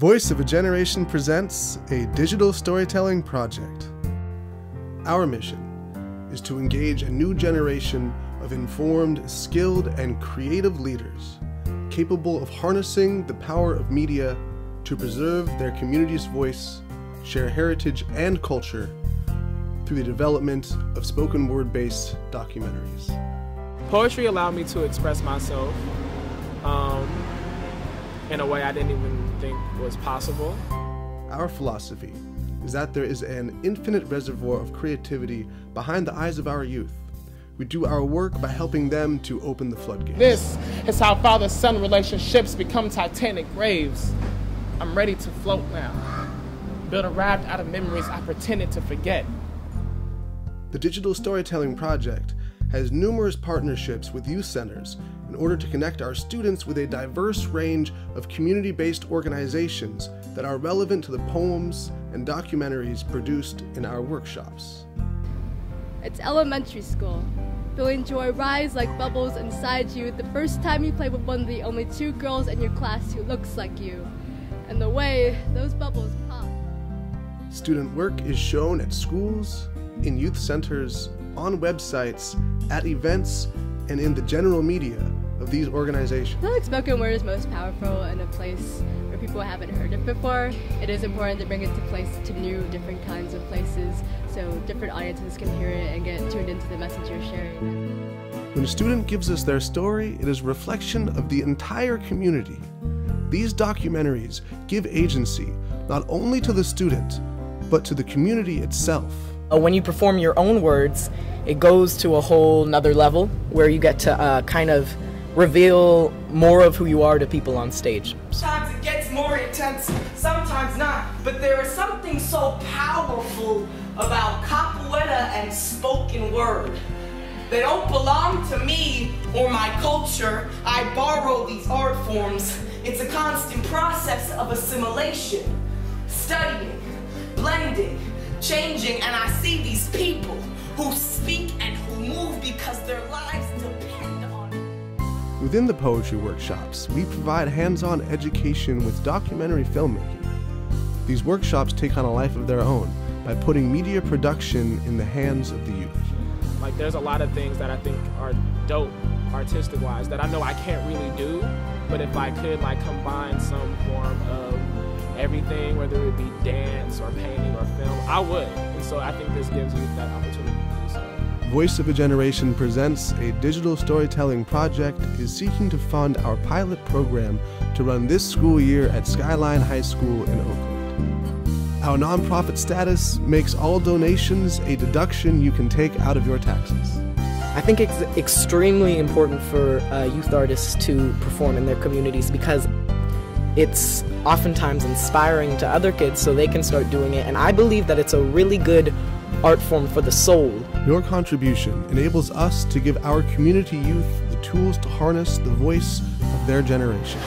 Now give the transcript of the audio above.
Voice of a Generation presents a digital storytelling project. Our mission is to engage a new generation of informed, skilled, and creative leaders capable of harnessing the power of media to preserve their community's voice, share heritage and culture through the development of spoken word-based documentaries. Poetry allowed me to express myself in a way I didn't even think was possible. Our philosophy is that there is an infinite reservoir of creativity behind the eyes of our youth. We do our work by helping them to open the floodgates. This is how father-son relationships become titanic graves. I'm ready to float now. Build a raft out of memories I pretended to forget. The Digital Storytelling Project has numerous partnerships with youth centers in order to connect our students with a diverse range of community-based organizations that are relevant to the poems and documentaries produced in our workshops. It's elementary school. Feeling joy rise like bubbles inside you the first time you play with one of the only two girls in your class who looks like you, and the way those bubbles pop. Student work is shown at schools, in youth centers, on websites, at events, and in the general media of these organizations. I feel like spoken word is most powerful in a place where people haven't heard it before. It is important to bring it to new, different kinds of places so different audiences can hear it and get tuned into the message you're sharing. When a student gives us their story, it is a reflection of the entire community. These documentaries give agency not only to the student, but to the community itself. When you perform your own words, it goes to a whole nother level where you get to kind of reveal more of who you are to people on stage. Sometimes it gets more intense, sometimes not, but there is something so powerful about capoeira and spoken word. They don't belong to me or my culture. I borrow these art forms. It's a constant process of assimilation, studying, blending, changing, and I see these people who speak and who move because their lives depend on it. Within the poetry workshops, we provide hands-on education with documentary filmmaking. These workshops take on a life of their own by putting media production in the hands of the youth. Like, there's a lot of things that I think are dope artistic-wise that I know I can't really do, but if I could combine some form of everything, whether it be dance or painting or film, I would. And so I think this gives you that opportunity to do so. Voice of a Generation presents a digital storytelling project is seeking to fund our pilot program to run this school year at Skyline High School in Oakland. Our nonprofit status makes all donations a deduction you can take out of your taxes. I think it's extremely important for youth artists to perform in their communities because it's oftentimes inspiring to other kids so they can start doing it, and I believe that it's a really good art form for the soul. Your contribution enables us to give our community youth the tools to harness the voice of their generation.